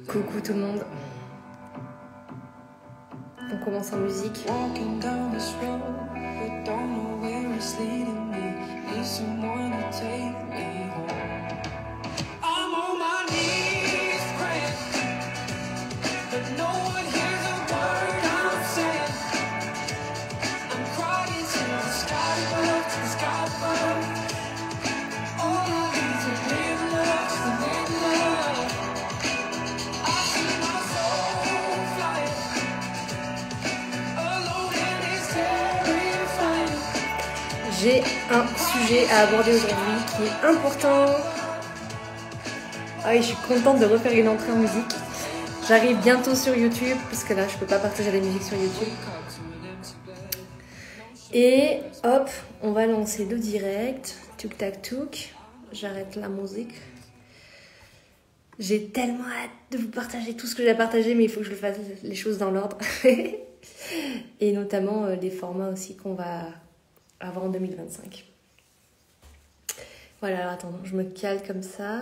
Coucou tout le monde. On commence en musique. J'ai un sujet à aborder aujourd'hui qui est important. Ah oui, je suis contente de refaire une entrée en musique. J'arrive bientôt sur YouTube, parce que là, je peux pas partager la musique sur YouTube. Et hop, on va lancer le direct. Tuk tac tuk. J'arrête la musique. J'ai tellement hâte de vous partager tout ce que j'ai à partager, mais il faut que je fasse les choses dans l'ordre. Et notamment les formats aussi qu'on va avoir en 2025. Voilà, alors attends, je me cale comme ça.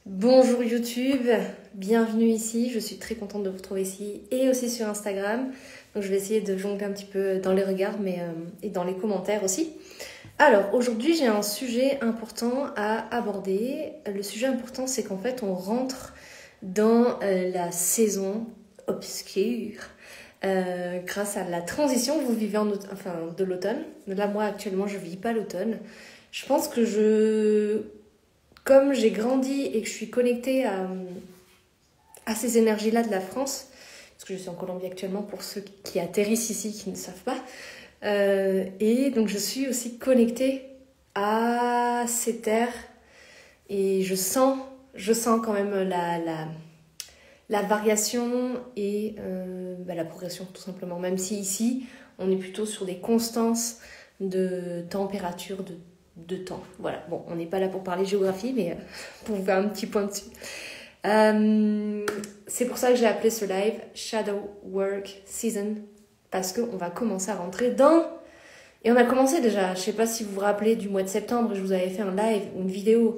Bonjour YouTube, bienvenue ici. Je suis très contente de vous retrouver ici et aussi sur Instagram. Donc je vais essayer de jongler un petit peu dans les regards et dans les commentaires aussi. Alors aujourd'hui j'ai un sujet important à aborder. Le sujet important c'est qu'en fait on rentre dans la saison obscure. Grâce à la transition que vous vivez de l'automne. Là, moi, actuellement, je ne vis pas l'automne. Je pense que comme j'ai grandi et que je suis connectée à ces énergies-là de la France, parce que je suis en Colombie actuellement pour ceux qui atterrissent ici, qui ne savent pas, et donc je suis aussi connectée à ces terres et je sens quand même la variation et la progression tout simplement, même si ici on est plutôt sur des constances de température, de temps. Voilà, bon, on n'est pas là pour parler géographie, mais pour vous faire un petit point dessus. C'est pour ça que j'ai appelé ce live Shadow Work Season, parce qu'on va commencer à rentrer dans... Et on a commencé déjà, je sais pas si vous vous rappelez du mois de septembre, je vous avais fait un live ou une vidéo.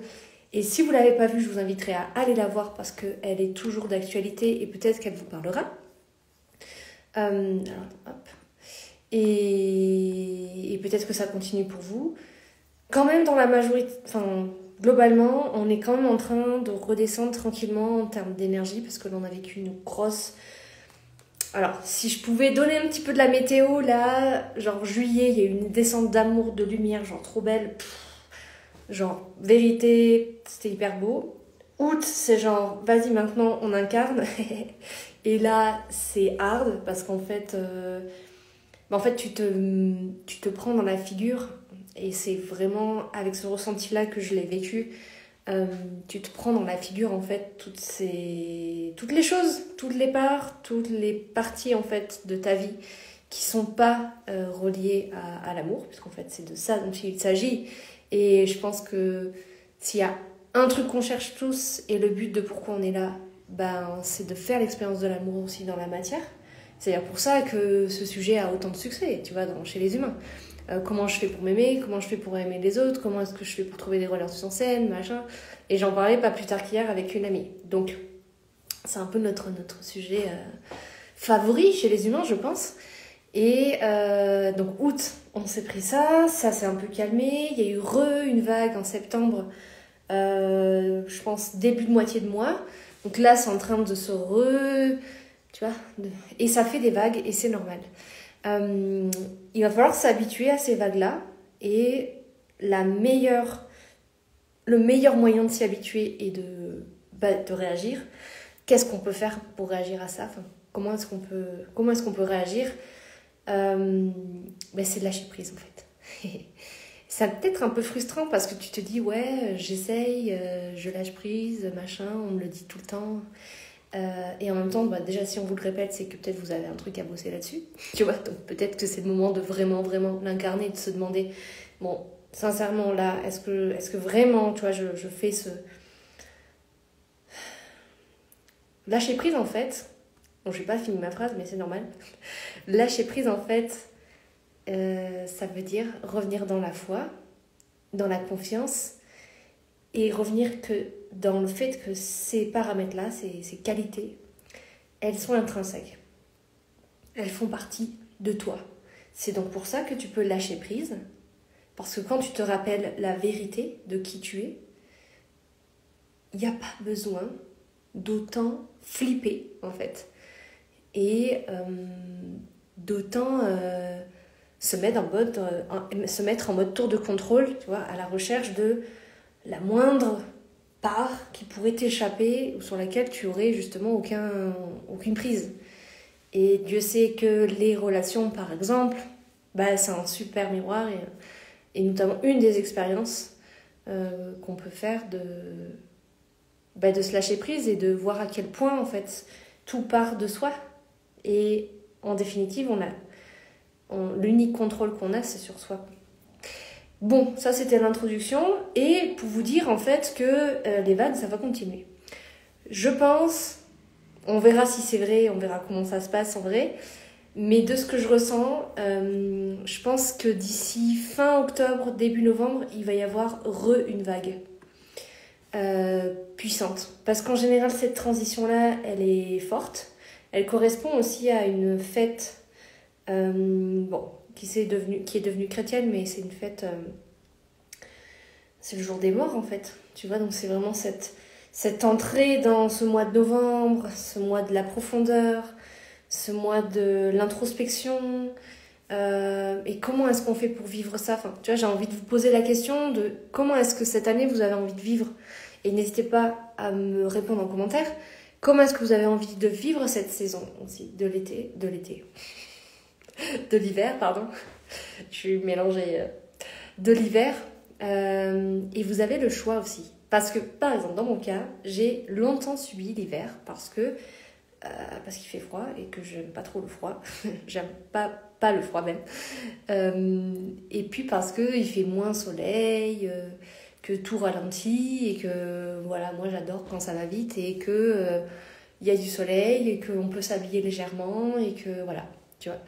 Et si vous ne l'avez pas vue, je vous inviterai à aller la voir parce qu'elle est toujours d'actualité et peut-être qu'elle vous parlera. Alors, hop. Et peut-être que ça continue pour vous. Quand même, dans la majorité, globalement, on est quand même en train de redescendre tranquillement en termes d'énergie parce que l'on a vécu une grosse... Alors, si je pouvais donner un petit peu de la météo, là, genre juillet, il y a eu une descente d'amour, de lumière, genre trop belle. Genre, vérité, c'était hyper beau. Août, c'est genre, vas-y, maintenant, on incarne. Et là, c'est hard, parce qu'en fait, tu te prends dans la figure. Et c'est vraiment avec ce ressenti-là que je l'ai vécu. Tu te prends dans la figure, en fait, toutes les choses, toutes les parts, toutes les parties, en fait, de ta vie qui sont pas reliées à l'amour, puisqu'en fait, c'est de ça dont il s'agit. Et je pense que s'il y a un truc qu'on cherche tous et le but de pourquoi on est là, c'est de faire l'expérience de l'amour aussi dans la matière. C'est d'ailleurs pour ça que ce sujet a autant de succès, tu vois, chez les humains. Comment je fais pour m'aimer, comment je fais pour aimer les autres, comment est-ce que je fais pour trouver des relations saines, machin. Et j'en parlais pas plus tard qu'hier avec une amie. Donc, c'est un peu notre sujet favori chez les humains, je pense. Et donc août, on s'est pris ça s'est un peu calmé. Il y a eu une vague en septembre, je pense début de moitié de mois. Donc là, c'est en train de se tu vois, et ça fait des vagues et c'est normal. Il va falloir s'habituer à ces vagues-là et le meilleur moyen de s'y habituer et de réagir. Qu'est-ce qu'on peut faire pour réagir à ça? Comment est-ce qu'on peut réagir? C'est de lâcher prise en fait. C'est peut-être un peu frustrant parce que tu te dis ouais j'essaye, je lâche prise, machin, on me le dit tout le temps. Et en même temps, déjà si on vous le répète, c'est que peut-être vous avez un truc à bosser là-dessus. Tu vois, donc peut-être que c'est le moment de vraiment, vraiment l'incarner, de se demander, bon, sincèrement là, est-ce que vraiment, tu vois, je fais ce... Lâcher prise en fait, bon je n'ai pas fini ma phrase mais c'est normal. Lâcher prise en fait, ça veut dire revenir dans la foi, dans la confiance et revenir que dans le fait que ces paramètres-là, ces qualités, elles sont intrinsèques. Elles font partie de toi. C'est donc pour ça que tu peux lâcher prise, parce que quand tu te rappelles la vérité de qui tu es, il n'y a pas besoin d'autant flipper, en fait. Et d'autant se mettre en mode tour de contrôle, tu vois, à la recherche de la moindre part qui pourrait t'échapper ou sur laquelle tu aurais justement aucune prise. Et Dieu sait que les relations, par exemple, c'est un super miroir et notamment une des expériences qu'on peut faire de se lâcher prise et de voir à quel point en fait tout part de soi. Et en définitive, l'unique contrôle qu'on a, c'est sur soi. Bon, ça c'était l'introduction. Et pour vous dire en fait que les vagues, ça va continuer. Je pense, on verra si c'est vrai, on verra comment ça se passe en vrai. Mais de ce que je ressens, je pense que d'ici fin octobre, début novembre, il va y avoir une vague puissante. Parce qu'en général, cette transition-là, elle est forte. Elle correspond aussi à une fête qui est devenue chrétienne, mais c'est une fête... c'est le jour des morts, en fait. Tu vois, donc c'est vraiment cette entrée dans ce mois de novembre, ce mois de la profondeur, ce mois de l'introspection. Et comment est-ce qu'on fait pour vivre ça? Enfin, tu vois, j'ai envie de vous poser la question de comment est-ce que cette année, vous avez envie de vivre? Et n'hésitez pas à me répondre en commentaire. Comment est-ce que vous avez envie de vivre cette saison aussi, de l'hiver, pardon. Je suis mélangée. De l'hiver. Et vous avez le choix aussi. Parce que, par exemple, dans mon cas, j'ai longtemps subi l'hiver parce qu'il fait froid et que j'aime pas trop le froid. J'aime pas le froid même. Et puis parce qu'il fait moins soleil, que tout ralentit et que voilà, moi j'adore quand ça va vite et que y a du soleil et qu'on peut s'habiller légèrement et que voilà, tu vois.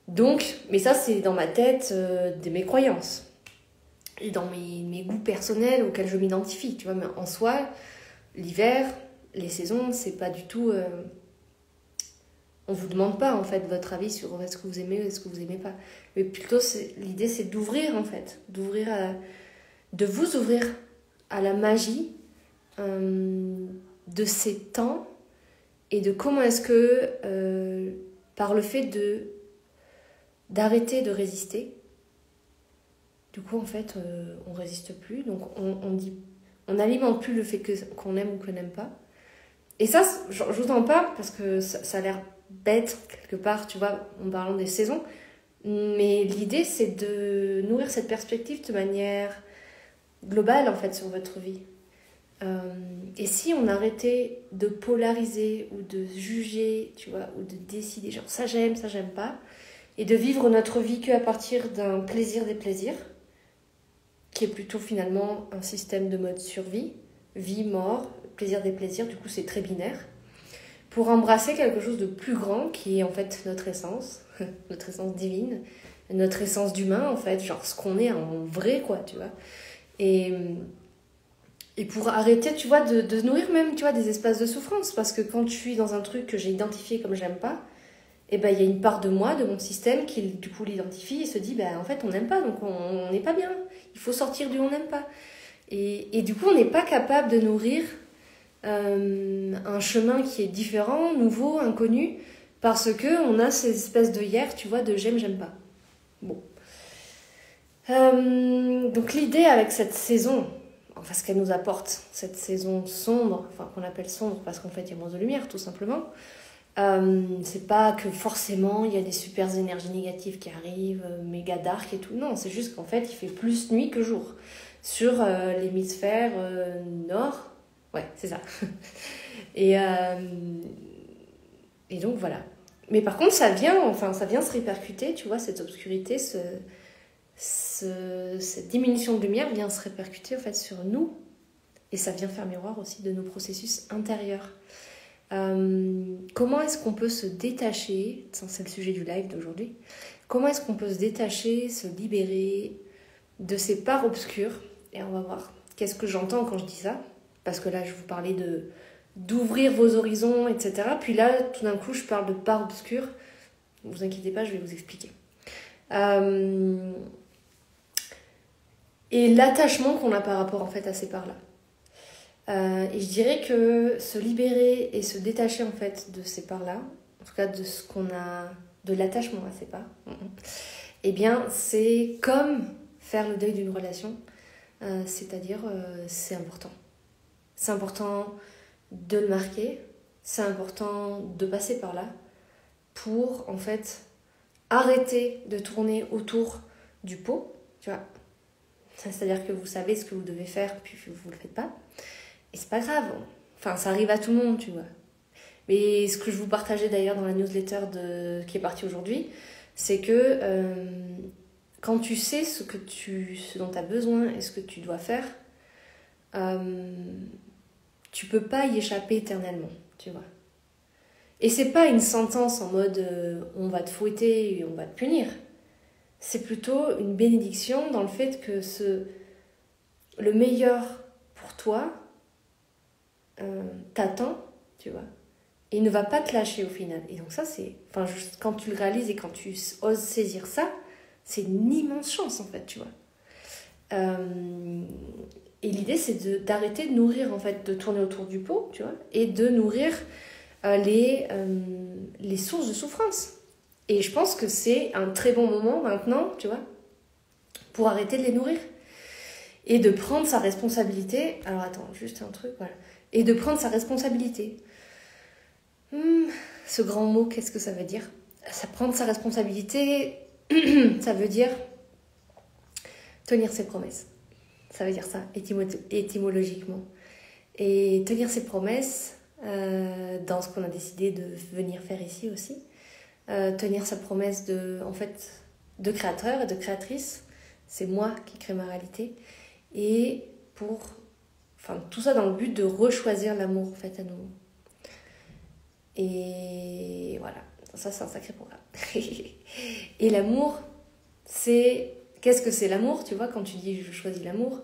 Donc, mais ça c'est dans ma tête de mes croyances et dans mes goûts personnels auxquels je m'identifie, tu vois. Mais en soi, l'hiver, les saisons, c'est pas du tout... on vous demande pas en fait votre avis sur est-ce que vous aimez ou est-ce que vous aimez pas. Mais plutôt, l'idée c'est d'ouvrir en fait, de vous ouvrir à la magie de ces temps et de comment est-ce que par le fait d'arrêter de résister, du coup en fait on résiste plus, donc on n'alimente plus le fait qu'on aime ou qu'on n'aime pas. Et ça, je vous en parle parce que ça a l'air bête quelque part, tu vois, en parlant des saisons, mais l'idée c'est de nourrir cette perspective de manière globale en fait sur votre vie. Et si on arrêtait de polariser ou de juger, tu vois, ou de décider genre ça j'aime pas, et de vivre notre vie qu'à partir d'un plaisir des plaisirs, qui est plutôt finalement un système de mode survie, vie, mort, plaisir des plaisirs, du coup c'est très binaire, pour embrasser quelque chose de plus grand qui est en fait notre essence divine, notre essence d'humain en fait, genre ce qu'on est en vrai quoi, tu vois. Et pour arrêter, tu vois, de nourrir même, tu vois, des espaces de souffrance. Parce que quand je suis dans un truc que j'ai identifié comme j'aime pas, et ben il y a une part de moi, de mon système, qui du coup l'identifie et se dit, en fait, on n'aime pas, donc on n'est pas bien. Il faut sortir du on n'aime pas. Et du coup, on n'est pas capable de nourrir un chemin qui est différent, nouveau, inconnu, parce que on a ces espèces de hier, tu vois, de j'aime pas. Bon. Donc l'idée avec cette saison, enfin ce qu'elle nous apporte, cette saison sombre, enfin qu'on appelle sombre parce qu'en fait il y a moins de lumière tout simplement, c'est pas que forcément il y a des super énergies négatives qui arrivent, méga dark et tout, non, c'est juste qu'en fait il fait plus nuit que jour sur l'hémisphère nord, ouais c'est ça, et donc voilà. Mais par contre ça vient se répercuter, tu vois, cette obscurité, cette diminution de lumière vient se répercuter en fait sur nous et ça vient faire miroir aussi de nos processus intérieurs. Comment est-ce qu'on peut se détacher, c'est le sujet du live d'aujourd'hui, comment est-ce qu'on peut se détacher, se libérer de ces parts obscures, et on va voir Qu'est-ce que j'entends quand je dis ça? Parce que là, je vous parlais d'ouvrir vos horizons, etc. Puis là, tout d'un coup, je parle de part obscure. Ne vous inquiétez pas, je vais vous expliquer. Et l'attachement qu'on a par rapport en fait à ces parts-là. Et je dirais que se libérer et se détacher en fait de ces parts-là, en tout cas de ce qu'on a, de l'attachement à ces parts, eh bien c'est comme faire le deuil d'une relation, c'est-à-dire c'est important. C'est important de le marquer, c'est important de passer par là pour en fait arrêter de tourner autour du pot, tu vois. C'est-à-dire que vous savez ce que vous devez faire, puis vous le faites pas. Et c'est pas grave. Enfin, ça arrive à tout le monde, tu vois. Mais ce que je vous partageais d'ailleurs dans la newsletter qui est partie aujourd'hui, c'est que quand tu sais ce dont tu as besoin et ce que tu dois faire, tu peux pas y échapper éternellement, tu vois. Et c'est pas une sentence en mode on va te fouetter et on va te punir. C'est plutôt une bénédiction dans le fait que le meilleur pour toi t'attend, tu vois, et il ne va pas te lâcher au final. Et donc ça, c'est, enfin, quand tu le réalises et quand tu oses saisir ça, c'est une immense chance en fait, tu vois. Et l'idée, c'est d'arrêter de nourrir en fait, de tourner autour du pot, tu vois, et de nourrir les sources de souffrance. Et je pense que c'est un très bon moment maintenant, tu vois, pour arrêter de les nourrir. Et de prendre sa responsabilité. Alors attends, juste un truc, voilà. Et de prendre sa responsabilité. Ce grand mot, qu'est-ce que ça veut dire? Ça, prendre sa responsabilité, ça veut dire tenir ses promesses. Ça veut dire ça, étymologiquement. Et tenir ses promesses, dans ce qu'on a décidé de venir faire ici aussi, tenir sa promesse de créateur et de créatrice, c'est moi qui crée ma réalité, et tout ça dans le but de rechoisir l'amour en fait à nouveau. Et voilà, ça c'est un sacré programme. Et l'amour, qu'est-ce que c'est l'amour, tu vois, quand tu dis je choisis l'amour,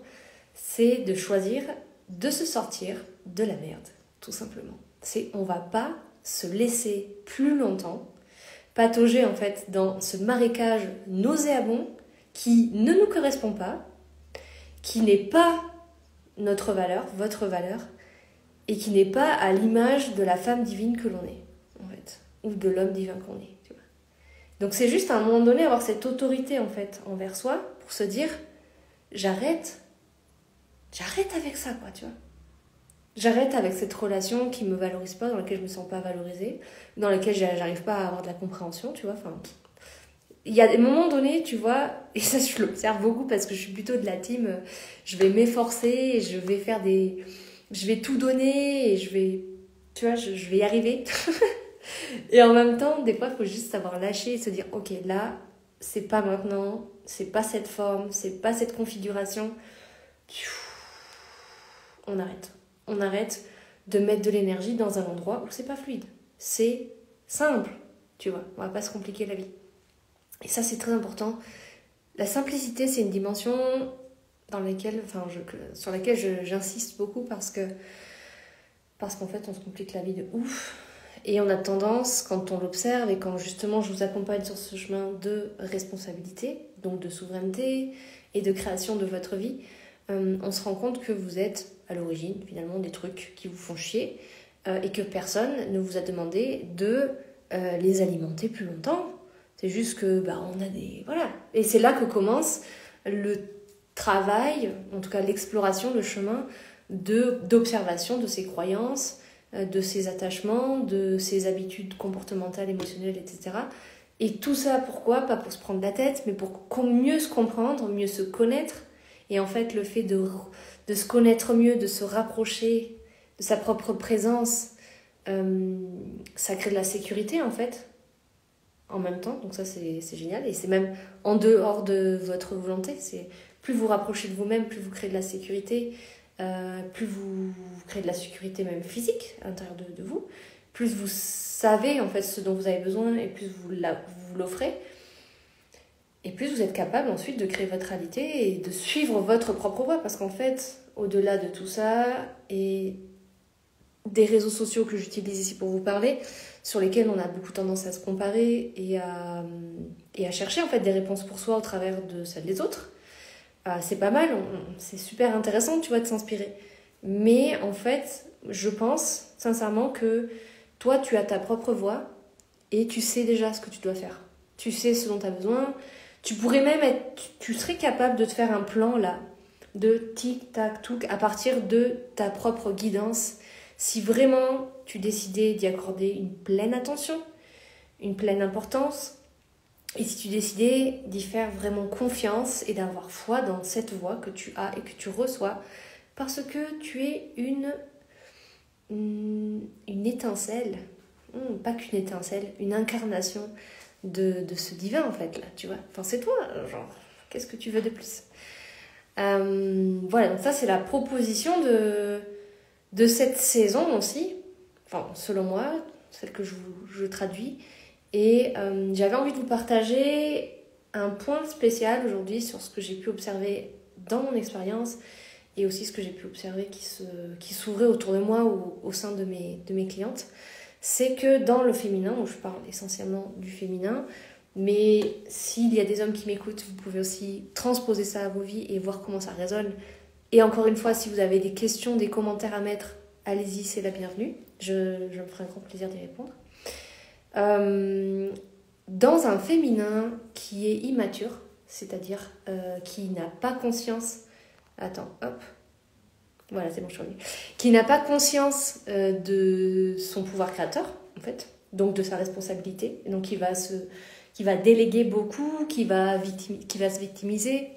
c'est de choisir de se sortir de la merde, tout simplement. On va pas se laisser plus longtemps patauger en fait dans ce marécage nauséabond qui ne nous correspond pas, qui n'est pas notre valeur, votre valeur, et qui n'est pas à l'image de la femme divine que l'on est, en fait, ou de l'homme divin qu'on est, tu vois. Donc c'est juste à un moment donné avoir cette autorité en fait envers soi pour se dire j'arrête avec ça, quoi, tu vois. J'arrête avec cette relation qui me valorise pas, dans laquelle je me sens pas valorisée, dans laquelle j'arrive pas à avoir de la compréhension, tu vois. Enfin, il y a des moments donnés, tu vois, et ça je l'observe beaucoup parce que je suis plutôt de la team, je vais m'efforcer, et je vais tout donner et je vais y arriver. Et en même temps, des fois, il faut juste savoir lâcher et se dire, ok, là, c'est pas maintenant, c'est pas cette forme, c'est pas cette configuration. On arrête. On arrête de mettre de l'énergie dans un endroit où c'est pas fluide. C'est simple, tu vois. On va pas se compliquer la vie. Et ça, c'est très important. La simplicité, c'est une dimension sur laquelle j'insiste beaucoup parce qu'en fait, on se complique la vie de ouf. Et on a tendance, quand on l'observe et quand justement je vous accompagne sur ce chemin de responsabilité, donc de souveraineté et de création de votre vie, on se rend compte que vous êtes à l'origine finalement des trucs qui vous font chier et que personne ne vous a demandé de les alimenter plus longtemps. C'est juste que on a des... Voilà. Et c'est là que commence le travail, en tout cas l'exploration, le chemin d'observation de ses croyances, de ses attachements, de ses habitudes comportementales, émotionnelles, etc. Et tout ça, pourquoi? Pas pour se prendre la tête, mais pour mieux se comprendre, mieux se connaître. Et en fait, le fait de se connaître mieux, de se rapprocher de sa propre présence, ça crée de la sécurité, en fait, en même temps. Donc ça, c'est génial. Et c'est même en dehors de votre volonté. C'est plus vous rapprochez de vous-même, plus vous créez de la sécurité, plus vous créez de la sécurité même physique à l'intérieur de vous, plus vous savez en fait ce dont vous avez besoin et plus vous l'offrez, et plus vous êtes capable ensuite de créer votre réalité et de suivre votre propre voie, parce qu'en fait au-delà de tout ça, et des réseaux sociaux que j'utilise ici pour vous parler, sur lesquels on a beaucoup tendance à se comparer et à chercher en fait des réponses pour soi au travers de celles des autres. C'est pas mal, c'est super intéressant, tu vois, de s'inspirer. Mais en fait, je pense sincèrement que toi, tu as ta propre voix et tu sais déjà ce que tu dois faire. Tu sais ce dont tu as besoin. Tu pourrais même tu serais capable de te faire un plan là, de tic, tac, touc, à partir de ta propre guidance. Si vraiment tu décidais d'y accorder une pleine attention, une pleine importance, et si tu décidais d'y faire vraiment confiance et d'avoir foi dans cette voix que tu as et que tu reçois, parce que tu es une étincelle, pas qu'une étincelle, une incarnation de ce divin en fait, là, tu vois. Enfin, c'est toi, genre, qu'est-ce que tu veux de plus? Voilà, donc ça c'est la proposition de cette saison aussi, enfin, selon moi, celle que je traduis. Et j'avais envie de vous partager un point spécial aujourd'hui sur ce que j'ai pu observer dans mon expérience et aussi ce que j'ai pu observer qui s'ouvrait autour de moi ou au sein de mes clientes. C'est que dans le féminin, où je parle essentiellement du féminin, mais s'il y a des hommes qui m'écoutent, vous pouvez aussi transposer ça à vos vies et voir comment ça résonne. Et encore une fois, si vous avez des questions, des commentaires à mettre, allez-y, c'est la bienvenue. Je me ferai un grand plaisir d'y répondre. Dans un féminin qui est immature, c'est-à-dire qui n'a pas conscience... Attends, hop. Voilà, c'est bon, je suis revenue. Qui n'a pas conscience de son pouvoir créateur, en fait, donc de sa responsabilité, donc qui va déléguer beaucoup, qui va se victimiser,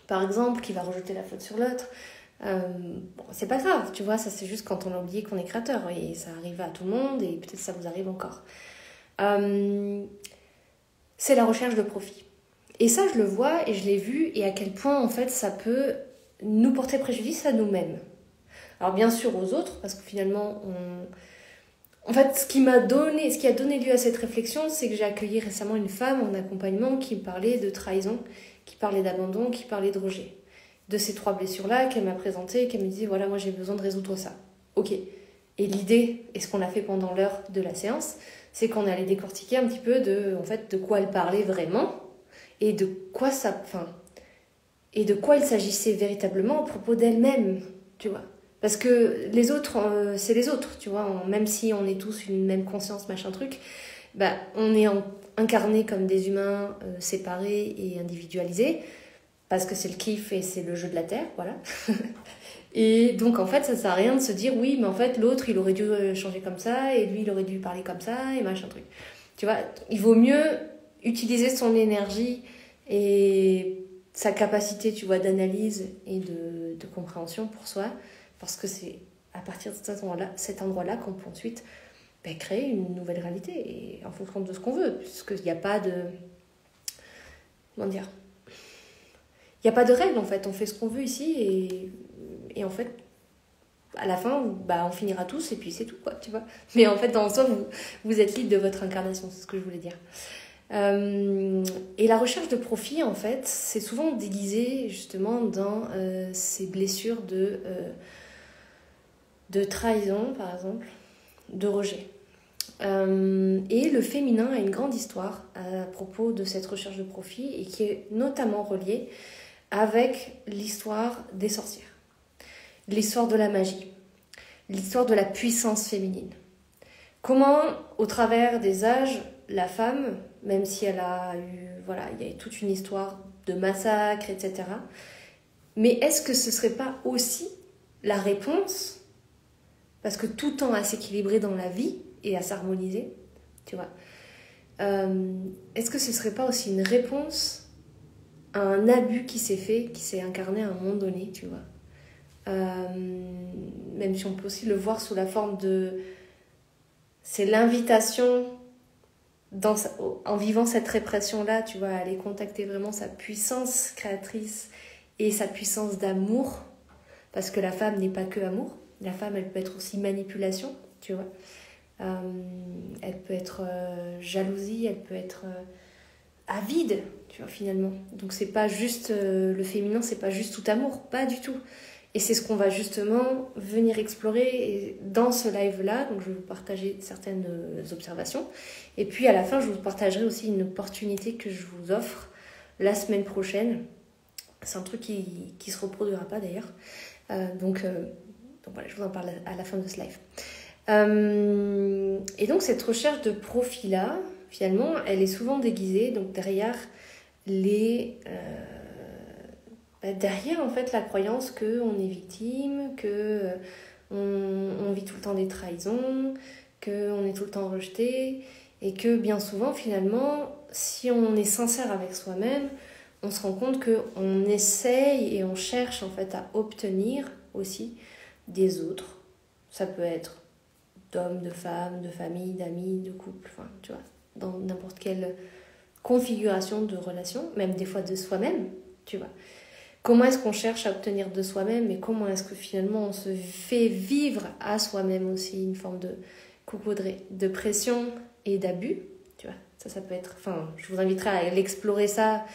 par exemple, qui va rejeter la faute sur l'autre. Bon, c'est pas grave, tu vois, ça c'est juste quand on a oublié qu'on est créateur, et ça arrive à tout le monde, et peut-être ça vous arrive encore. C'est la recherche de profit. Et ça, je le vois et je l'ai vu, et à quel point, en fait, ça peut nous porter préjudice à nous-mêmes. Alors, bien sûr, aux autres, parce que finalement, en fait, ce qui a donné lieu à cette réflexion, c'est que j'ai accueilli récemment une femme en accompagnement qui me parlait de trahison, qui parlait d'abandon, qui parlait de rejet. De ces 3 blessures-là qu'elle m'a présentées et qu'elle me disait, voilà, moi, j'ai besoin de résoudre ça. Ok. Et l'idée, et ce qu'on a fait pendant l'heure de la séance, c'est qu'on est allé décortiquer un petit peu de quoi elle parlait vraiment et de quoi il s'agissait véritablement à propos d'elle-même, tu vois. Parce que les autres, c'est les autres, tu vois. Même si on est tous une même conscience, machin truc, bah, on est incarnés comme des humains séparés et individualisés, parce que c'est le kiff et c'est le jeu de la Terre, voilà. Et donc, en fait, ça sert à rien de se dire, oui, mais en fait, l'autre, il aurait dû changer comme ça, et lui, il aurait dû parler comme ça, et machin truc. Tu vois, il vaut mieux utiliser son énergie et sa capacité, tu vois, d'analyse et de compréhension pour soi, parce que c'est à partir de cet endroit-là qu'on peut ensuite créer une nouvelle réalité, et en fonction de ce qu'on veut, puisqu'il n'y a pas de... Comment dire ? Il n'y a pas de règle, en fait. On fait ce qu'on veut ici, et en fait, à la fin, on finira tous, et puis c'est tout, quoi, tu vois. Mais en fait, en soi, vous êtes libre de votre incarnation, c'est ce que je voulais dire. Et la recherche de profit, en fait, c'est souvent déguisé, justement, dans ces blessures de trahison, par exemple, de rejet. Et le féminin a une grande histoire à propos de cette recherche de profit, et qui est notamment reliée avec l'histoire des sorcières, l'histoire de la magie, l'histoire de la puissance féminine. Comment, au travers des âges, la femme, même si elle a eu, il y a toute une histoire de massacre, etc. Mais est-ce que ce serait pas aussi la réponse, parce que tout tend à s'équilibrer dans la vie et à s'harmoniser, tu vois, est-ce que ce serait pas aussi une réponse à un abus qui s'est incarné à un moment donné, tu vois. Même si on peut aussi le voir sous la forme de... C'est l'invitation, en vivant cette répression-là, tu vois, à aller contacter vraiment sa puissance créatrice et sa puissance d'amour, parce que la femme n'est pas que amour. La femme, elle peut être aussi manipulation, tu vois. Elle peut être jalousie, elle peut être... avide, tu vois, finalement. Donc c'est pas juste le féminin, c'est pas juste tout amour, pas du tout. Et c'est ce qu'on va justement venir explorer dans ce live-là. Donc, je vais vous partager certaines observations. Et puis, à la fin, je vous partagerai aussi une opportunité que je vous offre la semaine prochaine. C'est un truc qui ne se reproduira pas d'ailleurs. Donc voilà, je vous en parle à la fin de ce live. Et donc, cette recherche de profil-là, finalement, elle est souvent déguisée. Donc, derrière derrière en fait la croyance qu'on est victime, qu'on vit tout le temps des trahisons, qu'on est tout le temps rejeté, et que bien souvent finalement si on est sincère avec soi-même, on se rend compte qu'on essaye et on cherche en fait à obtenir aussi des autres. Ça peut être d'hommes, de femmes, de famille, d'amis, de couple, enfin tu vois, dans n'importe quelle configuration de relation, même des fois de soi-même, tu vois. Comment est-ce qu'on cherche à obtenir de soi-même et comment est-ce que finalement on se fait vivre à soi-même aussi une forme de pression et d'abus, tu vois. Ça peut être... Enfin, je vous inviterai à l'explorer ça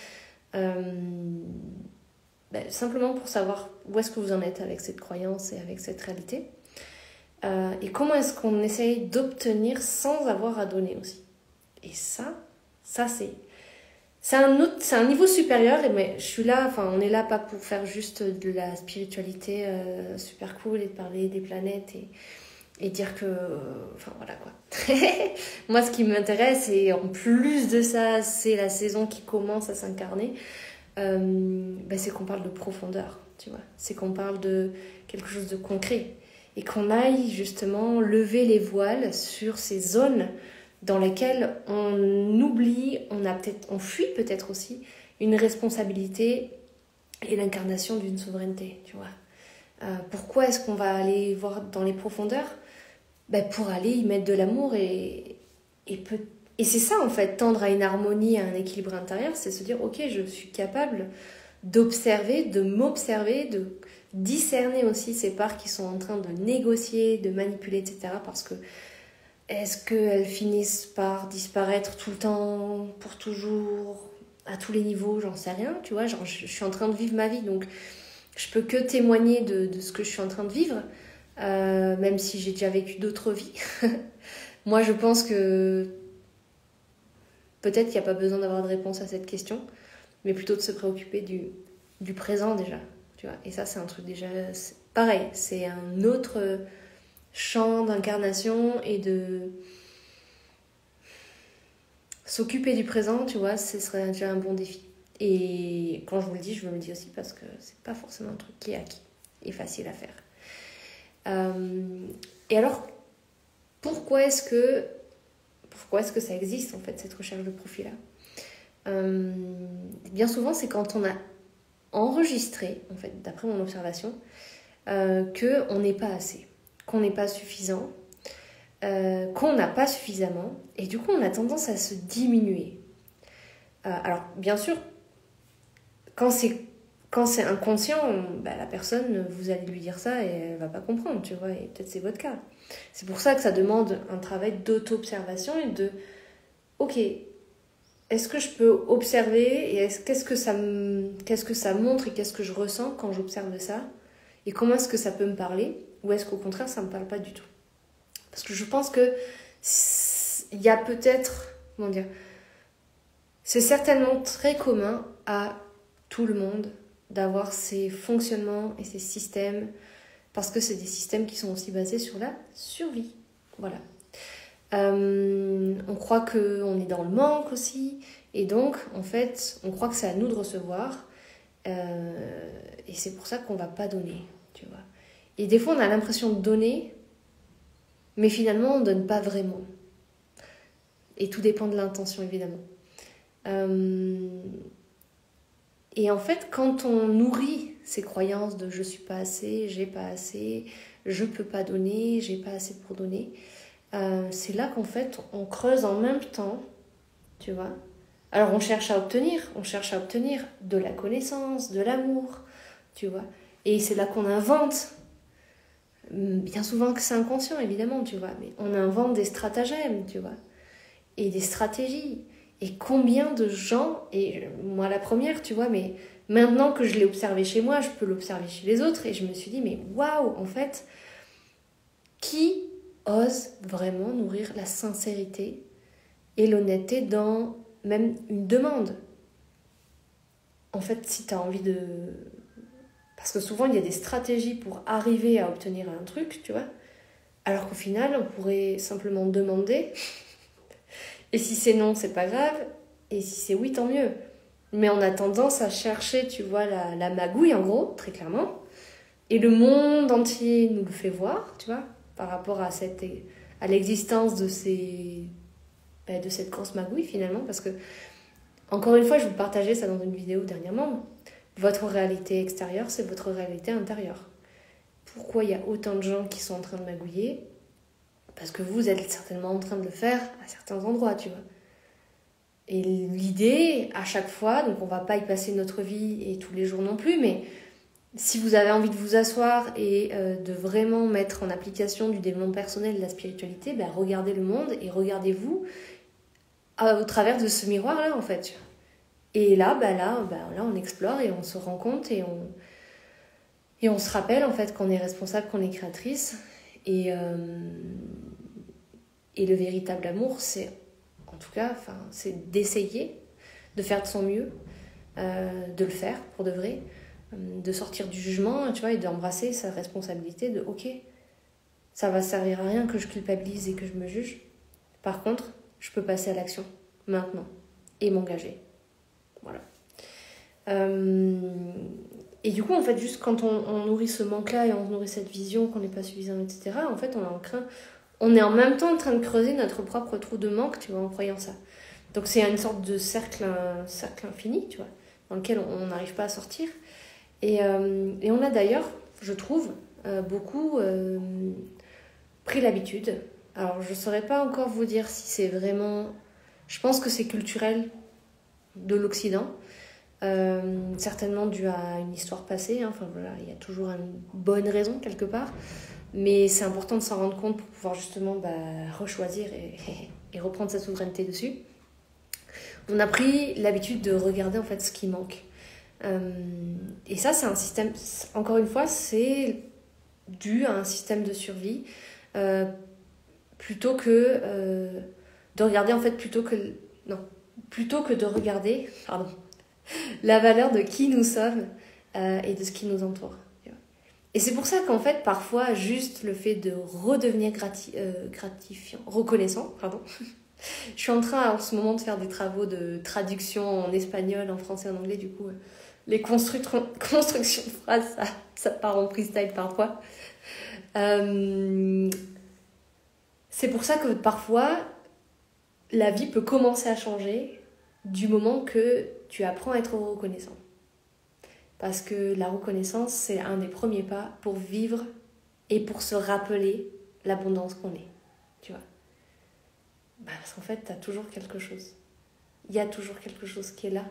simplement pour savoir où est-ce que vous en êtes avec cette croyance et avec cette réalité. Et comment est-ce qu'on essaye d'obtenir sans avoir à donner aussi. Et ça c'est un niveau supérieur, mais je suis là, enfin on est là pas pour faire juste de la spiritualité super cool et de parler des planètes et dire que, enfin voilà quoi. Moi ce qui m'intéresse et en plus de ça, c'est la saison qui commence à s'incarner, c'est qu'on parle de profondeur, tu vois. C'est qu'on parle de quelque chose de concret et qu'on aille justement lever les voiles sur ces zones dans lesquelles on oublie, on fuit peut-être aussi une responsabilité et l'incarnation d'une souveraineté, tu vois. Pourquoi est-ce qu'on va aller voir dans les profondeurs ? Pour aller y mettre de l'amour et c'est ça en fait, tendre à une harmonie, à un équilibre intérieur, c'est se dire ok, je suis capable d'observer, de m'observer, de discerner aussi ces parts qui sont en train de négocier, de manipuler, etc. Parce que est-ce qu'elles finissent par disparaître tout le temps, pour toujours, à tous les niveaux, j'en sais rien, tu vois, genre je suis en train de vivre ma vie, donc je peux que témoigner de ce que je suis en train de vivre, même si j'ai déjà vécu d'autres vies. Moi, je pense que peut-être qu'il n'y a pas besoin d'avoir de réponse à cette question, mais plutôt de se préoccuper du présent déjà, tu vois, et ça, c'est un truc déjà, pareil, c'est un autre champ d'incarnation et de s'occuper du présent, tu vois, ce serait déjà un bon défi. Et quand je vous le dis, je me le dis aussi parce que c'est pas forcément un truc qui est acquis et facile à faire. Et alors, pourquoi est-ce que ça existe en fait, cette recherche de profil-là ? Bien souvent, c'est quand on a enregistré, en fait, d'après mon observation, qu'on n'est pas assez, qu'on n'est pas suffisant, qu'on n'a pas suffisamment, et du coup on a tendance à se diminuer. Alors bien sûr, quand c'est inconscient, la personne, vous allez lui dire ça et elle va pas comprendre, tu vois, et peut-être c'est votre cas. C'est pour ça que ça demande un travail d'auto-observation et de ok, est-ce que je peux observer et qu'est-ce que ça montre et qu'est-ce que je ressens quand j'observe ça, et comment est-ce que ça peut me parler, ou est-ce qu'au contraire ça me parle pas du tout. Parce que je pense que il y a peut-être, comment dire, c'est certainement très commun à tout le monde d'avoir ces fonctionnements et ces systèmes, parce que c'est des systèmes qui sont aussi basés sur la survie. Voilà. On croit qu'on est dans le manque aussi, et donc en fait on croit que c'est à nous de recevoir, et c'est pour ça qu'on va pas donner, tu vois. Et des fois on a l'impression de donner, mais finalement on donne pas vraiment, et tout dépend de l'intention évidemment. Et en fait quand on nourrit ces croyances de je suis pas assez, j'ai pas assez, je peux pas donner, j'ai pas assez pour donner, c'est là qu'en fait on creuse en même temps, tu vois. Alors on cherche à obtenir de la connaissance, de l'amour, tu vois. Et c'est là qu'on invente, bien souvent que c'est inconscient évidemment, tu vois, mais on invente des stratagèmes, tu vois, et des stratégies. Et combien de gens, et moi la première, tu vois, mais Maintenant que je l'ai observé chez moi, je peux l'observer chez les autres. Et je me suis dit, mais waouh, en fait, qui ose vraiment nourrir la sincérité et l'honnêteté dans même une demande? En fait, si tu as envie de... Parce que souvent, il y a des stratégies pour arriver à obtenir un truc, tu vois. Alors qu'au final, on pourrait simplement demander. Et si c'est non, c'est pas grave. Et si c'est oui, tant mieux. Mais on a tendance à chercher, tu vois, la magouille, en gros, très clairement. Et le monde entier nous le fait voir, tu vois, par rapport à l'existence de cette grosse magouille, finalement. Parce que, encore une fois, je vous partageais ça dans une vidéo dernièrement. Votre réalité extérieure, c'est votre réalité intérieure. Pourquoi il y a autant de gens qui sont en train de magouiller? Parce que vous êtes certainement en train de le faire à certains endroits, tu vois. Et l'idée, à chaque fois, donc on va pas y passer notre vie et tous les jours non plus, mais si vous avez envie de vous asseoir et de vraiment mettre en application du développement personnel, de la spiritualité, ben regardez le monde et regardez-vous au travers de ce miroir-là, en fait. Et là, là, on explore et on se rend compte et on se rappelle, en fait, qu'on est responsable, qu'on est créatrice. Et le véritable amour, c'est, en tout cas, c'est d'essayer de faire de son mieux, de le faire pour de vrai, de sortir du jugement, tu vois, et d'embrasser sa responsabilité de ok, ça va servir à rien que je culpabilise et que je me juge. Par contre, je peux passer à l'action maintenant et m'engager. Voilà. Et du coup, en fait, juste quand on nourrit ce manque-là et on nourrit cette vision qu'on n'est pas suffisant, etc., en fait, on est en même temps en train de creuser notre propre trou de manque, tu vois, en croyant ça. Donc c'est une sorte de cercle infini, tu vois, dans lequel on n'arrive pas à sortir. Et on a d'ailleurs, je trouve, beaucoup pris l'habitude. Alors, je ne saurais pas encore vous dire si c'est vraiment... Je pense que c'est culturel de l'Occident. Certainement dû à une histoire passée. Hein. Enfin, voilà, il y a toujours une bonne raison quelque part. Mais c'est important de s'en rendre compte pour pouvoir justement rechoisir et reprendre sa souveraineté dessus. On a pris l'habitude de regarder en fait ce qui manque. Et ça, c'est un système... Encore une fois, c'est dû à un système de survie. Plutôt que de regarder en fait plutôt que de regarder la valeur de qui nous sommes et de ce qui nous entoure. Et c'est pour ça qu'en fait parfois juste le fait de redevenir reconnaissant, je suis en train en ce moment de faire des travaux de traduction en espagnol, en français, en anglais, du coup les constructions de phrases ça part en freestyle parfois. C'est pour ça que parfois, la vie peut commencer à changer du moment que tu apprends à être reconnaissant. Parce que la reconnaissance, c'est un des premiers pas pour vivre et pour se rappeler l'abondance qu'on est. Tu vois. Parce qu'en fait, tu as toujours quelque chose. Il y a toujours quelque chose qui est là.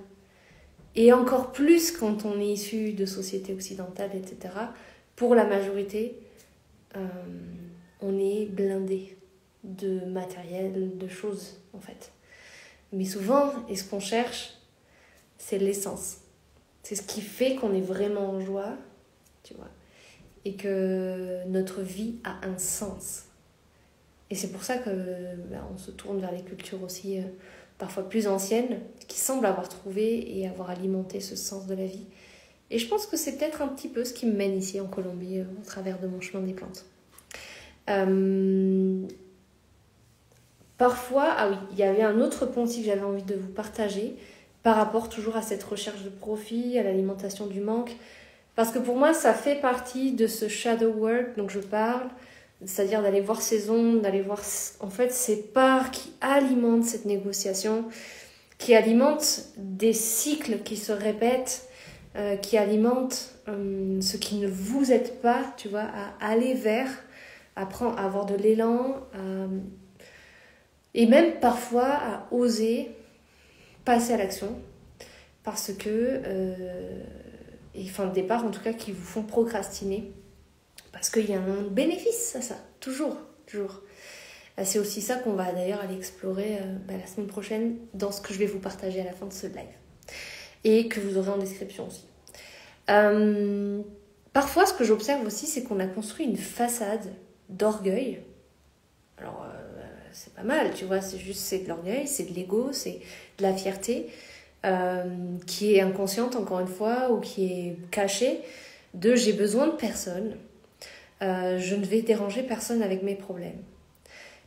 Et encore plus quand on est issu de sociétés occidentales, etc. Pour la majorité, on est blindé de matériel, de choses en fait. Mais souvent, et ce qu'on cherche, c'est l'essence. C'est ce qui fait qu'on est vraiment en joie, tu vois, et que notre vie a un sens. Et c'est pour ça que on se tourne vers les cultures aussi parfois plus anciennes, qui semblent avoir trouvé et avoir alimenté ce sens de la vie. Et je pense que c'est peut-être un petit peu ce qui me mène ici en Colombie, au travers de mon chemin des plantes. Parfois, ah oui, il y avait un autre point aussi que j'avais envie de vous partager par rapport toujours à cette recherche de profit, à l'alimentation du manque. Parce que pour moi, ça fait partie de ce shadow work dont je parle, c'est-à-dire d'aller voir ces ombres, d'aller voir en fait ces parts qui alimentent cette négociation, qui alimentent des cycles qui se répètent, qui alimentent ce qui ne vous aide pas, tu vois, à aller vers, à avoir de l'élan, et même parfois à oser passer à l'action parce que des parts en tout cas qui vous font procrastiner parce qu'il y a un bénéfice à ça, toujours. C'est aussi ça qu'on va d'ailleurs aller explorer la semaine prochaine dans ce que je vais vous partager à la fin de ce live. et que vous aurez en description aussi. Parfois, ce que j'observe aussi, c'est qu'on a construit une façade d'orgueil. Alors, c'est pas mal, tu vois, c'est de l'orgueil, c'est de l'ego, c'est de la fierté, qui est inconsciente, encore une fois, ou qui est cachée, de j'ai besoin de personne, je ne vais déranger personne avec mes problèmes.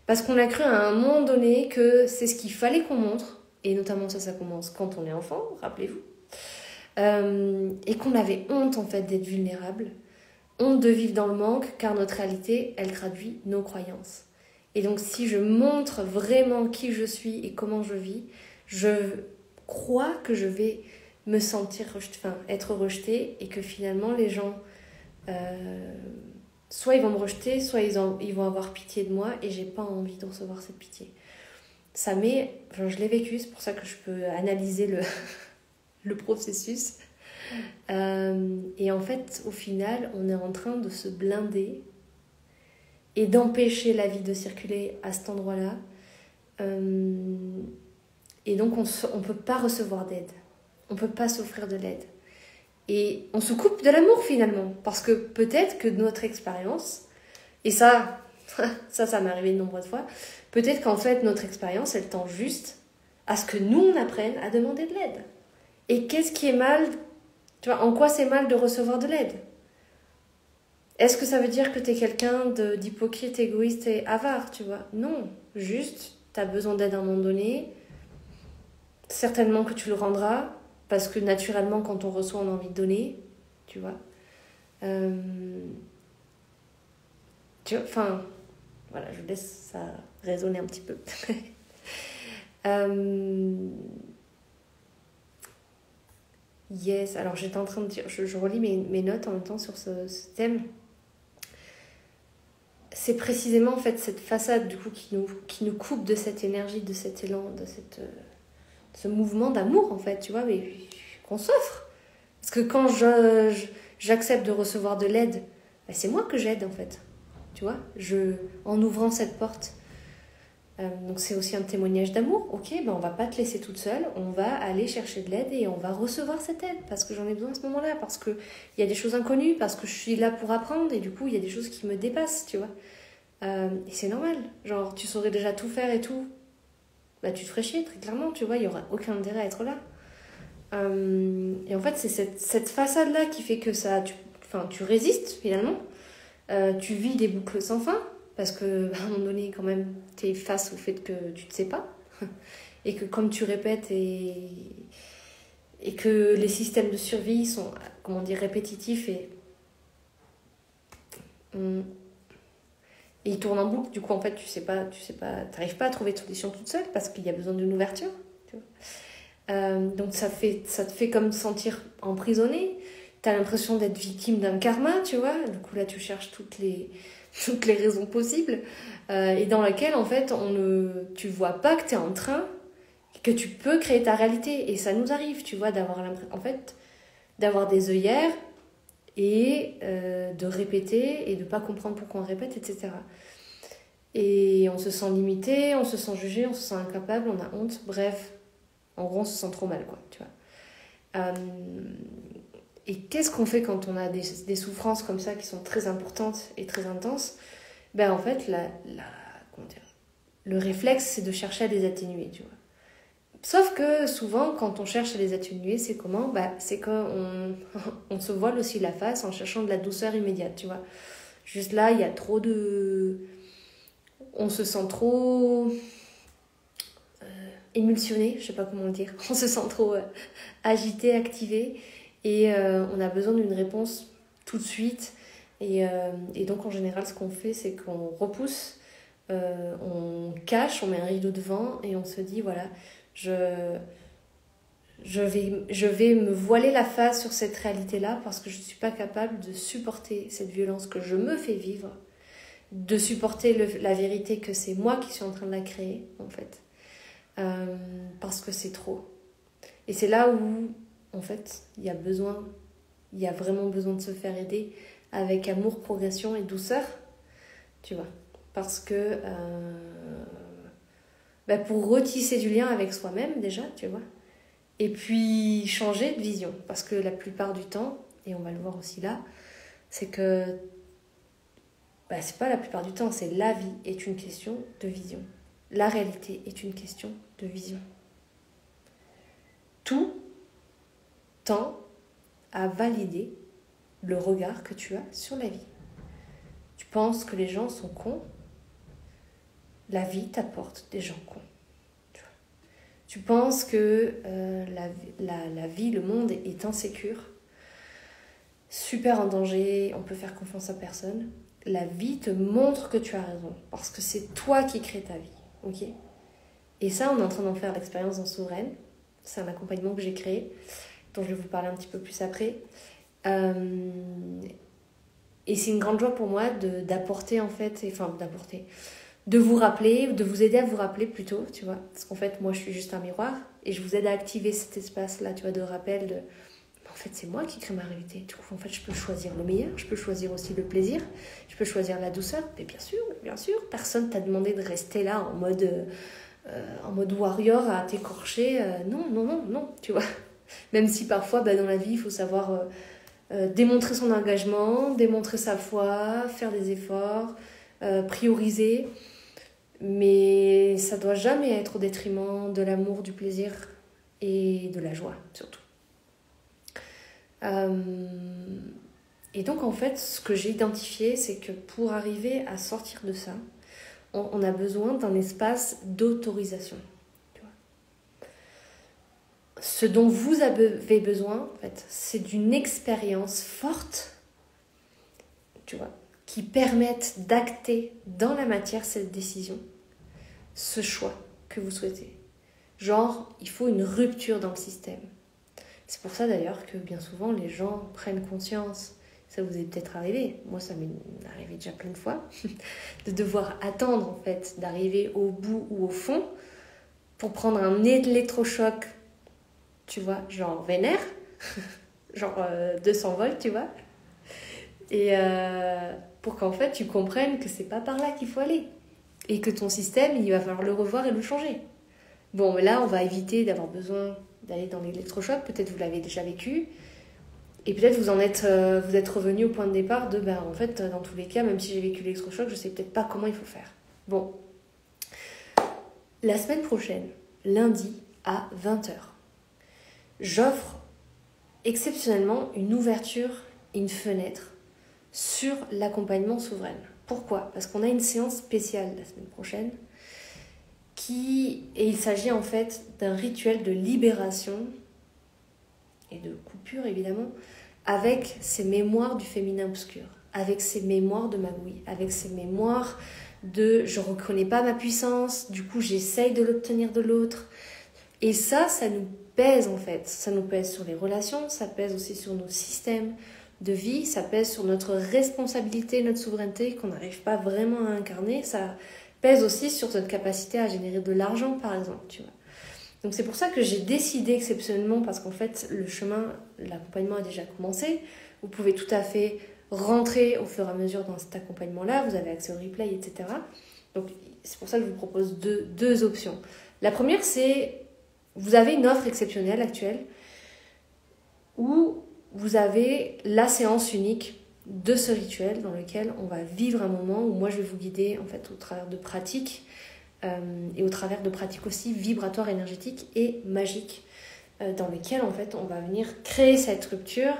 Parce qu'on a cru à un moment donné que c'est ce qu'il fallait qu'on montre, et notamment ça commence quand on est enfant, rappelez-vous, et qu'on avait honte en fait d'être vulnérable, honte de vivre dans le manque, car notre réalité, elle traduit nos croyances. Et donc si je montre vraiment qui je suis et comment je vis, je crois que je vais me sentir être rejetée, et que finalement les gens, soit ils vont me rejeter, soit ils vont avoir pitié de moi, et j'ai pas envie de recevoir cette pitié. Je l'ai vécu, c'est pour ça que je peux analyser le processus. Et en fait, au final, on est en train de se blinder et d'empêcher la vie de circuler à cet endroit-là. Et donc, on peut pas recevoir d'aide. On peut pas s'offrir de l'aide. Et on se coupe de l'amour, finalement. Parce que peut-être que notre expérience, et ça m'est arrivé de nombreuses fois, peut-être qu'en fait, notre expérience, elle tend juste à ce que nous, on apprenne à demander de l'aide. Et qu'est-ce qui est mal? Tu vois, en quoi c'est mal de recevoir de l'aide? Est-ce que ça veut dire que t'es quelqu'un d'hypocrite, égoïste et avare, tu vois? Non, juste, t'as besoin d'aide à un moment donné. Certainement que tu le rendras, parce que naturellement, quand on reçoit, on a envie de donner, tu vois. Enfin, voilà, je laisse ça résonner un petit peu. Yes, alors j'étais en train de dire, je relis mes notes en même temps sur ce thème. C'est précisément en fait cette façade du coup qui nous coupe de cette énergie, de cet élan, de ce mouvement d'amour en fait, tu vois, mais qu'on s'offre. Parce que quand j'accepte de recevoir de l'aide, ben c'est moi que j'aide en fait, tu vois, en ouvrant cette porte. Donc c'est aussi un témoignage d'amour. Ok, ben on va pas te laisser toute seule, on va aller chercher de l'aide et on va recevoir cette aide parce que j'en ai besoin à ce moment-là, parce qu'il y a des choses inconnues, parce que je suis là pour apprendre et du coup il y a des choses qui me dépassent, tu vois. Et c'est normal, genre tu saurais déjà tout faire et tout, bah tu te ferais chier très clairement, tu vois, il y aura aucun intérêt à être là. Et en fait c'est cette façade-là qui fait que tu résistes finalement, tu vis des boucles sans fin. Parce qu'à un moment donné, quand même, tu es face au fait que tu ne sais pas. Et que comme tu répètes et que les systèmes de survie sont, comment dire, répétitifs et ils tournent en boucle. Du coup, en fait, t'arrives pas à trouver de solution toute seule parce qu'il y a besoin d'une ouverture. Tu vois. Donc ça te fait comme sentir emprisonné. T'as l'impression d'être victime d'un karma, tu vois. Du coup, là, tu cherches toutes les raisons possibles, et dans laquelle en fait tu vois pas que t'es en train, que tu peux créer ta réalité. Et ça nous arrive, tu vois, d'avoir des œillères et de répéter et de pas comprendre pourquoi on répète, etc. Et on se sent limité, on se sent jugé, on se sent incapable, on a honte, bref, en gros on se sent trop mal, quoi, tu vois. Et qu'est-ce qu'on fait quand on a des souffrances comme ça qui sont très importantes et très intenses? Ben en fait, comment dire, le réflexe, c'est de chercher à les atténuer, tu vois. Sauf que souvent, quand on cherche à les atténuer, c'est comment? C'est qu'on on se voile aussi la face en cherchant de la douceur immédiate, tu vois. Juste là, il y a trop de... On se sent trop... émulsionné, je sais pas comment le dire. On se sent trop agité, activé. Et on a besoin d'une réponse tout de suite. Et donc, en général, ce qu'on fait, c'est qu'on repousse, on cache, on met un rideau devant et on se dit, voilà, je vais me voiler la face sur cette réalité-là parce que je ne suis pas capable de supporter cette violence que je me fais vivre, de supporter la vérité que c'est moi qui suis en train de la créer, en fait. Parce que c'est trop. Et c'est là où... En fait, il y a vraiment besoin de se faire aider avec amour, progression et douceur, tu vois. Parce que pour retisser du lien avec soi-même déjà, tu vois, Et puis changer de vision. Parce que la plupart du temps, et on va le voir aussi là, c'est que c'est pas la plupart du temps, c'est la vie est une question de vision. La réalité est une question de vision. Tout tend à valider le regard que tu as sur la vie. Tu penses que les gens sont cons, la vie t'apporte des gens cons. Tu penses que la vie, le monde est insécure, super en danger, on peut faire confiance à personne. La vie te montre que tu as raison, parce que c'est toi qui crée ta vie, ok ? Et ça, on est en train d'en faire l'expérience dans Souveraine. C'est un accompagnement que j'ai créé, dont je vais vous parler un petit peu plus après. Et c'est une grande joie pour moi d'apporter, en fait, de vous rappeler, de vous aider à vous rappeler plutôt, tu vois. Parce qu'en fait, moi, je suis juste un miroir, et je vous aide à activer cet espace-là, tu vois, de rappel, en fait, c'est moi qui crée ma réalité. Du coup, en fait, je peux choisir le meilleur, je peux choisir aussi le plaisir, je peux choisir la douceur. Mais bien sûr, personne t'a demandé de rester là en mode warrior à t'écorcher. Non, tu vois. Même si parfois, dans la vie, il faut savoir démontrer son engagement, démontrer sa foi, faire des efforts, prioriser. Mais ça doit jamais être au détriment de l'amour, du plaisir et de la joie, surtout. Et donc en fait ce que j'ai identifié, c'est que pour arriver à sortir de ça, on a besoin d'un espace d'autorisation, tu vois. Ce dont vous avez besoin en fait, c'est d'une expérience forte, tu vois, qui permette d'acter dans la matière cette décision, ce choix que vous souhaitez. Genre, il faut une rupture dans le système. C'est pour ça d'ailleurs que bien souvent les gens prennent conscience, ça vous est peut-être arrivé, moi ça m'est arrivé déjà plein de fois, de devoir attendre en fait, d'arriver au bout ou au fond pour prendre un électrochoc, tu vois, genre vénère, genre 200 volts, tu vois, et pour qu'en fait tu comprennes que c'est pas par là qu'il faut aller et que ton système, il va falloir le revoir et le changer. Bon, mais là on va éviter d'avoir besoin d'aller dans l'électrochoc, peut-être vous l'avez déjà vécu, et peut-être vous êtes revenu au point de départ de, en fait, dans tous les cas, même si j'ai vécu l'électrochoc, je sais peut-être pas comment il faut faire. Bon, la semaine prochaine, lundi à 20h, j'offre exceptionnellement une ouverture, une fenêtre sur l'accompagnement Souveraine. Pourquoi ? Parce qu'on a une séance spéciale la semaine prochaine, et il s'agit en fait d'un rituel de libération et de coupure évidemment avec ces mémoires du féminin obscur, avec ces mémoires de magouille, avec ces mémoires de je reconnais pas ma puissance, du coup j'essaye de l'obtenir de l'autre. Et ça nous pèse en fait, ça nous pèse sur les relations, ça pèse aussi sur nos systèmes de vie, ça pèse sur notre responsabilité, notre souveraineté qu'on n'arrive pas vraiment à incarner, ça pèse aussi sur notre capacité à générer de l'argent, par exemple, tu vois. Donc c'est pour ça que j'ai décidé exceptionnellement, parce qu'en fait, le chemin, l'accompagnement a déjà commencé. Vous pouvez tout à fait rentrer au fur et à mesure dans cet accompagnement-là. Vous avez accès au replay, etc. Donc c'est pour ça que je vous propose deux options. La première, c'est, vous avez une offre exceptionnelle actuelle où vous avez la séance unique de ce rituel dans lequel on va vivre un moment où moi je vais vous guider en fait au travers de pratiques et au travers de pratiques aussi vibratoires, énergétiques et magiques dans lesquelles en fait on va venir créer cette rupture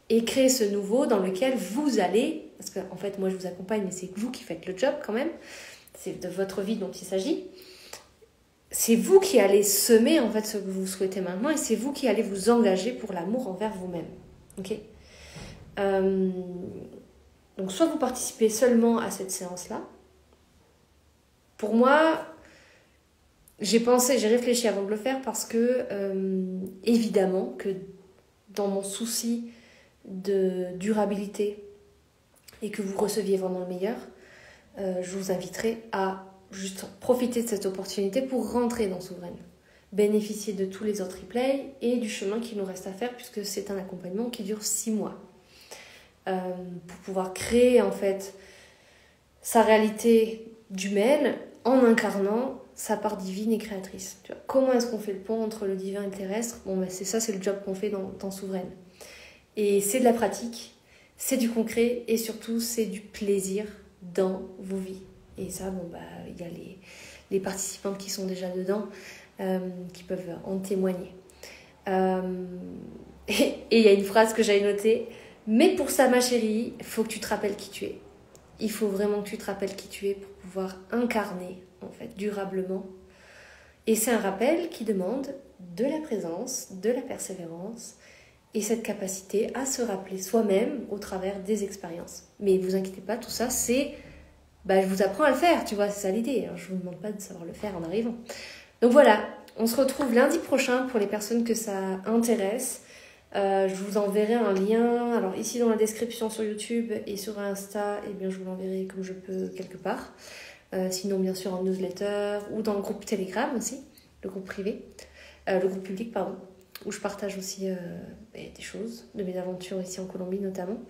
et créer ce nouveau dans lequel vous allez, parce qu'en fait moi je vous accompagne mais c'est vous qui faites le job quand même, c'est de votre vie dont il s'agit, c'est vous qui allez semer en fait ce que vous souhaitez maintenant et c'est vous qui allez vous engager pour l'amour envers vous-même, ok. Donc soit vous participez seulement à cette séance-là. Pour moi, j'ai réfléchi avant de le faire parce que évidemment que dans mon souci de durabilité et que vous receviez vraiment le meilleur, je vous inviterai à juste profiter de cette opportunité pour rentrer dans Souveraine, bénéficier de tous les autres replays et du chemin qu'il nous reste à faire puisque c'est un accompagnement qui dure 6 mois. Pour pouvoir créer en fait sa réalité d'humaine en incarnant sa part divine et créatrice. Tu vois, comment est-ce qu'on fait le pont entre le divin et le terrestre? Bon, ben c'est ça, c'est le job qu'on fait dans Souveraine. Et c'est de la pratique, c'est du concret et surtout c'est du plaisir dans vos vies. Et ça, bon, bah, il y a les participantes qui sont déjà dedans qui peuvent en témoigner. Et il y a une phrase que j'avais notée: mais pour ça, ma chérie, il faut que tu te rappelles qui tu es. Il faut vraiment que tu te rappelles qui tu es pour pouvoir incarner, en fait, durablement. Et c'est un rappel qui demande de la présence, de la persévérance et cette capacité à se rappeler soi-même au travers des expériences. Mais vous inquiétez pas, tout ça, c'est... je vous apprends à le faire, tu vois, c'est ça l'idée. Alors, je vous demande pas de savoir le faire en arrivant. Donc voilà, on se retrouve lundi prochain pour les personnes que ça intéresse. Je vous enverrai un lien, alors ici dans la description sur YouTube et sur Insta, eh bien je vous l'enverrai comme je peux quelque part. Sinon bien sûr en newsletter ou dans le groupe Telegram aussi, le groupe privé, le groupe public pardon, où je partage aussi des choses, de mes aventures ici en Colombie notamment.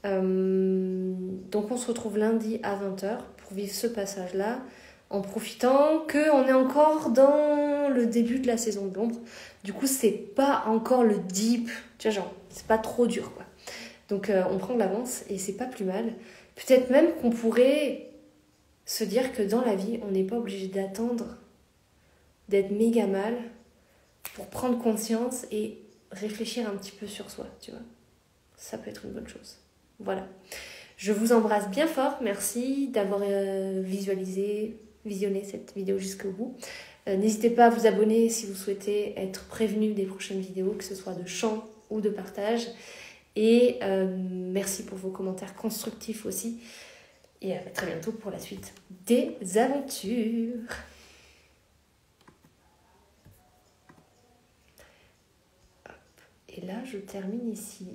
Donc on se retrouve lundi à 20h pour vivre ce passage-là, en profitant qu'on est encore dans le début de la saison de l'ombre. Du coup, c'est pas encore le deep, tu vois, genre, c'est pas trop dur, quoi. Donc, on prend de l'avance et c'est pas plus mal. Peut-être même qu'on pourrait se dire que dans la vie, on n'est pas obligé d'attendre d'être méga mal pour prendre conscience et réfléchir un petit peu sur soi, tu vois. Ça peut être une bonne chose. Voilà. Je vous embrasse bien fort. Merci d'avoir visionné cette vidéo jusqu'au bout. N'hésitez pas à vous abonner si vous souhaitez être prévenu des prochaines vidéos, que ce soit de chant ou de partage. Et merci pour vos commentaires constructifs aussi. Et à très bientôt pour la suite des aventures. Et là, je termine ici.